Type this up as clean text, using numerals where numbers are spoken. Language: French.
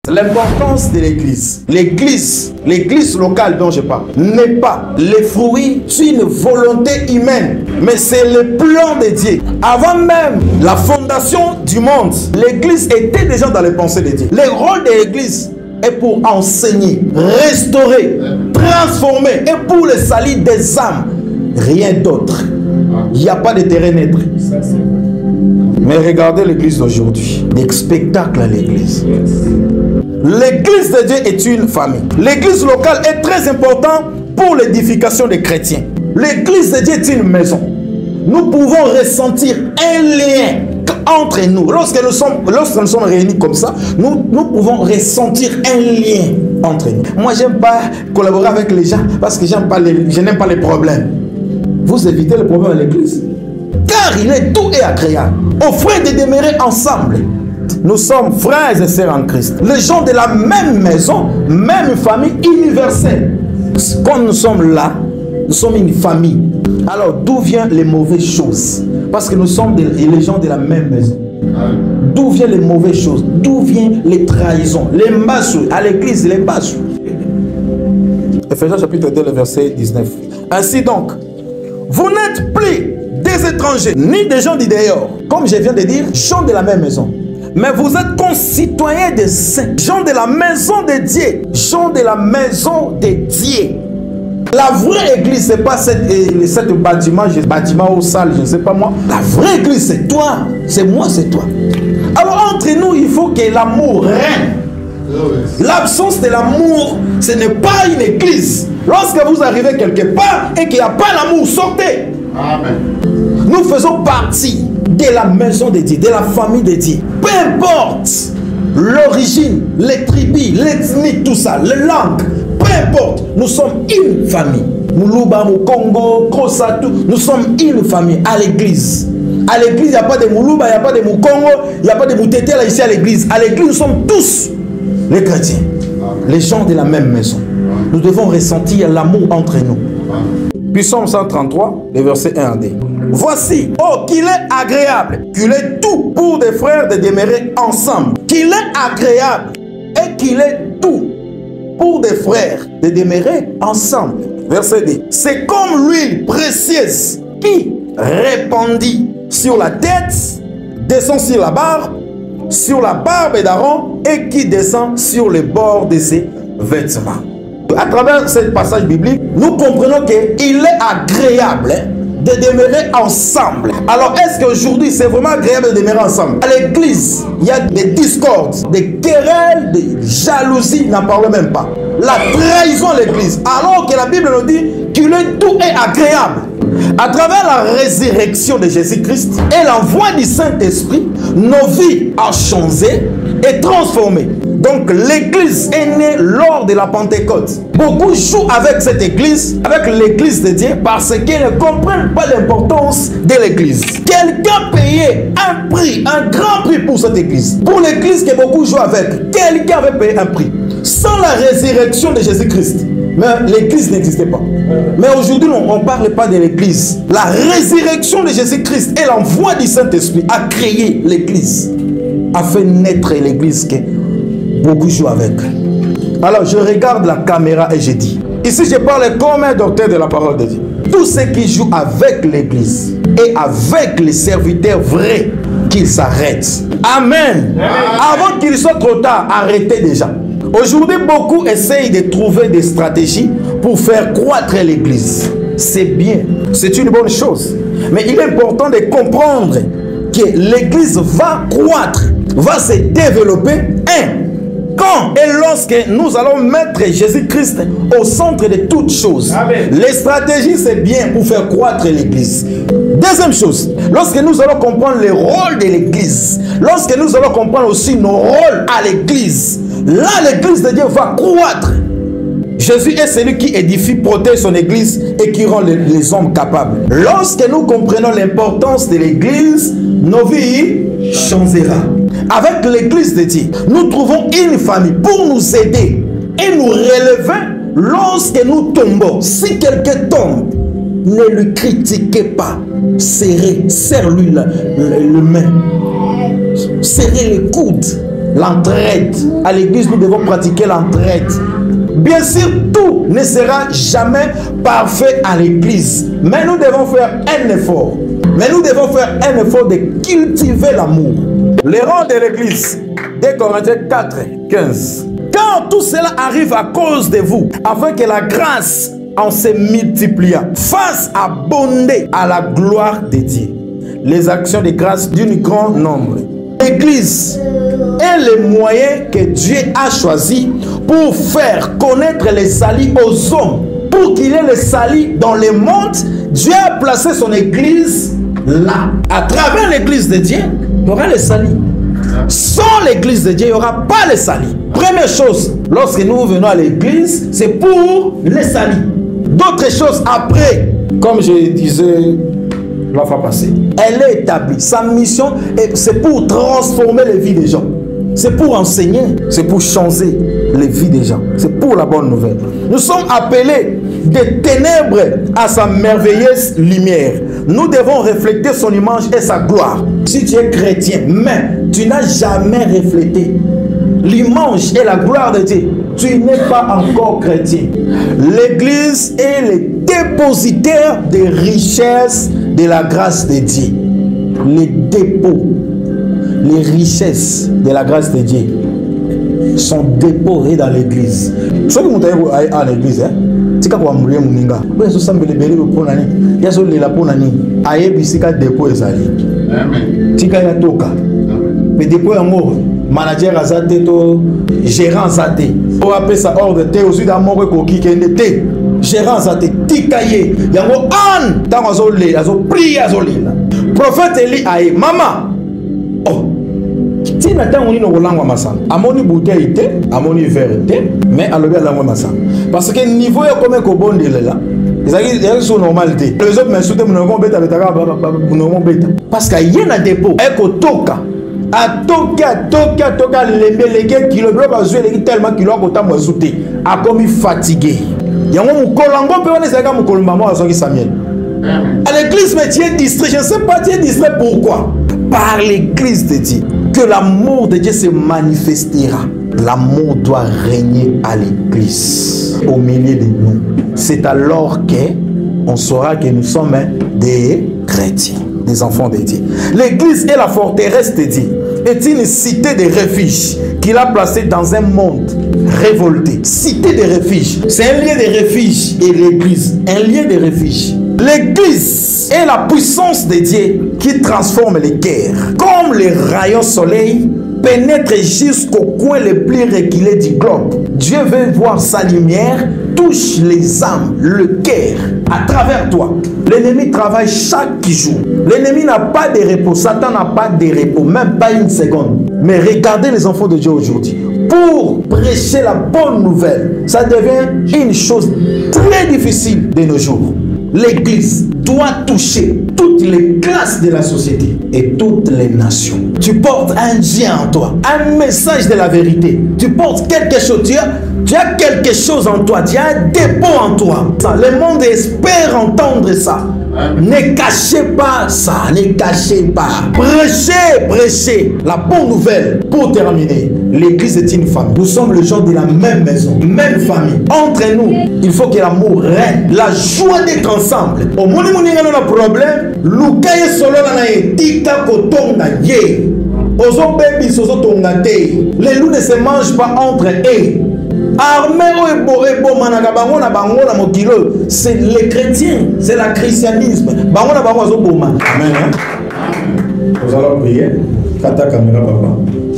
L'importance de l'église. L'église locale dont je parle, n'est pas le fruit d'une volonté humaine, mais c'est le plan de Dieu. Avant même la fondation du monde, l'église était déjà dans les pensées de Dieu. Le rôle de l'église est pour enseigner, restaurer, transformer et pour le salut des âmes. Rien d'autre. Il n'y a pas de terrain neutre. Mais regardez l'église d'aujourd'hui. Des spectacles à l'église. L'église de Dieu est une famille. L'église locale est très importante pour l'édification des chrétiens. L'église de Dieu est une maison. Nous pouvons ressentir un lien entre nous. Lorsque nous sommes réunis comme ça, nous pouvons ressentir un lien entre nous. Moi, je n'aime pas collaborer avec les gens parce que je n'aime pas les problèmes. Vous évitez les problèmes à l'église. Car il est doux et agréable. Offrez de demeurer ensemble. Nous sommes frères et sœurs en Christ. Les gens de la même maison, même famille universelle. Quand nous sommes là, nous sommes une famille. Alors d'où viennent les mauvaises choses? Parce que nous sommes les gens de la même maison. D'où viennent les mauvaises choses? D'où viennent les trahisons? Les massous. À l'église, les massous. Ephésiens chapitre 2, le verset 19. Ainsi donc, vous n'êtes plus des étrangers, ni des gens du dehors. Comme je viens de dire, gens de la même maison. Mais vous êtes concitoyens des saints, gens de la maison de Dieu, gens de la maison de Dieu. La vraie église, ce n'est pas cette bâtiment ou salle, je ne sais pas moi. La vraie église, c'est toi, c'est moi, c'est toi. Alors entre nous, il faut que l'amour règne. L'absence de l'amour, ce n'est pas une église. Lorsque vous arrivez quelque part et qu'il n'y a pas l'amour, sortez. Amen. Nous faisons partie de la maison de Dieu, de la famille de Dieu. Peu importe l'origine, les tribus, l'ethnie, tout ça, les langues, peu importe, nous sommes une famille. Moulouba, Moukongo, Krosatou, nous sommes une famille à l'église. À l'église, il n'y a pas de Moulouba, il n'y a pas de Moukongo, il n'y a pas de Moutetela ici à l'église. À l'église, nous sommes tous les chrétiens, les gens de la même maison. Nous devons ressentir l'amour entre nous. Puis Psaume 133, les versets 1 à 2. Voici, oh, qu'il est agréable, qu'il est tout pour des frères de demeurer ensemble. Qu'il est agréable et qu'il est tout pour des frères de demeurer ensemble. Verset 2. C'est comme l'huile précieuse qui, répandue sur la tête, descend sur la barbe d'Aaron et qui descend sur les bords de ses vêtements. À travers ce passage biblique, nous comprenons qu'il est agréable de demeurer ensemble. Alors, est-ce qu'aujourd'hui, c'est vraiment agréable de demeurer ensemble? À l'église, il y a des discordes, des querelles, des jalousies, n'en parlons même pas. La trahison à l'église, alors que la Bible nous dit qu'il est doux et agréable. À travers la résurrection de Jésus-Christ et l'envoi du Saint-Esprit, nos vies ont changé et transformé. Donc l'église est née lors de la Pentecôte. Beaucoup jouent avec cette église, avec l'église de Dieu, parce qu'ils ne comprennent pas l'importance de l'église. Quelqu'un payait un prix, un grand prix pour cette église. Pour l'église que beaucoup jouent avec, quelqu'un avait payé un prix. Sans la résurrection de Jésus-Christ, mais l'église n'existait pas. Mais aujourd'hui, on ne parle pas de l'église. La résurrection de Jésus-Christ et l'envoi du Saint-Esprit a créé l'église, a fait naître l'église que beaucoup jouent avec. Alors je regarde la caméra et je dis, ici je parle comme un docteur de la parole de Dieu. Tous ceux qui jouent avec l'église et avec les serviteurs vrais, qu'ils s'arrêtent. Amen. Avant qu'il soit trop tard, arrêtez déjà. Aujourd'hui, beaucoup essayent de trouver des stratégies pour faire croître l'église. C'est bien, c'est une bonne chose. Mais il est important de comprendre que l'église va croître, va se développer. Quand et lorsque nous allons mettre Jésus-Christ au centre de toutes choses. Amen. Les stratégies, c'est bien pour faire croître l'église. Deuxième chose, lorsque nous allons comprendre le rôle de l'église, lorsque nous allons comprendre aussi nos rôles à l'église, là l'église de Dieu va croître. Jésus est celui qui édifie, protège son église et qui rend les hommes capables. Lorsque nous comprenons l'importance de l'église, nos vies changeront. Avec l'église de Dieu, nous trouvons une famille pour nous aider et nous relever lorsque nous tombons. Si quelqu'un tombe, ne le critiquez pas. Serrez-lui le main. Serrez les coudes. L'entraide. À l'église, nous devons pratiquer l'entraide. Bien sûr, tout ne sera jamais parfait à l'église. Mais nous devons faire un effort. Mais nous devons faire un effort de cultiver l'amour. Les rangs de l'église, 2 Corinthiens 4, 15. Quand tout cela arrive à cause de vous, afin que la grâce en se multipliant fasse abonder à la gloire de Dieu les actions de grâce d'un grand nombre. L'église est le moyen que Dieu a choisi pour faire connaître le salut aux hommes. Pour qu'il y ait le salut dans le monde, Dieu a placé son église là. À travers l'église de Dieu, il y aura le salut. Sans l'église de Dieu, il n'y aura pas le salut. Première chose, lorsque nous venons à l'église, c'est pour le salut. D'autres choses après, comme je disais la fois passée, elle est établie. Sa mission, c'est pour transformer les vies des gens. C'est pour enseigner, c'est pour changer les vies des gens. C'est pour la bonne nouvelle. Nous sommes appelés des ténèbres à sa merveilleuse lumière. Nous devons refléter son image et sa gloire. Si tu es chrétien, mais tu n'as jamais reflété l'image et la gloire de Dieu, tu n'es pas encore chrétien. L'église est le dépositaire des richesses de la grâce de Dieu. Les dépôts, les richesses de la grâce de Dieu sont déposés dans l'église. Ceux qui sont à l'église, tika kwa mourir muninga beso sambele bele pona ni yaso lela pona ni ayebisika dépôt ezali amen tika ya toka mais dépôt yango manager azate to gérant azate pour appeler ça ordre te aussi d'amour ko kikende te gérant azate tika ye yango an tango zo le azo prier azo lila prophète Eli aye mama oh tina tango ni no kolangwa masanga amoni bouteille te amoni verre te mais alobi alangwa masanga parce que niveau ya comme ko bondele là ils sont normalité les autres mais souté mon beta beta mon beta parce que yena dépôt e ko toka atoka lembeleke kilo blo bazwele tellement kilo ko tambo souté a comme fatigué yango mukolango pe wana zaka mukolomba mo azoki Samuel à l'église mais tu es distrait je ne sais pas tu es distrait pourquoi par l'église de Dieu que l'amour de Dieu se manifestera. L'amour doit régner à l'église, au milieu de nous. C'est alors qu'on saura que nous sommes des chrétiens, des enfants de Dieu. L'église est la forteresse de Dieu, est une cité de refuge qu'il a placée dans un monde révolté. Cité de refuge, c'est un lieu de refuge et l'église, un lieu de refuge. L'église est la puissance de Dieu qui transforme les cœurs. Comme les rayons soleil pénètrent jusqu'au coin le plus reculé du globe. Dieu veut voir sa lumière touche les âmes, le cœur, à travers toi. L'ennemi travaille chaque jour. L'ennemi n'a pas de repos. Satan n'a pas de repos, même pas une seconde. Mais regardez les enfants de Dieu aujourd'hui. Pour prêcher la bonne nouvelle, ça devient une chose très difficile de nos jours. L'église doit toucher toutes les classes de la société et toutes les nations. Tu portes un Dieu en toi, un message de la vérité. Tu portes quelque chose, tu as quelque chose en toi, tu as un dépôt en toi. Le monde espère entendre ça. Ne cachez pas ça, ne cachez pas. Prêchez la bonne nouvelle. Pour terminer, l'église est une famille. Nous sommes le gens de la même maison, même famille. Entre nous, il faut que l'amour règne, la joie d'être ensemble. Au moment où nous avons un problème, Lukaye solo na etika kotonga ye. Ozo baby sozo tonga te. Les loups ne se mangent pas entre eux. C'est les chrétiens, c'est le christianisme. Amen. Nous allons prier. Kata caméra, papa.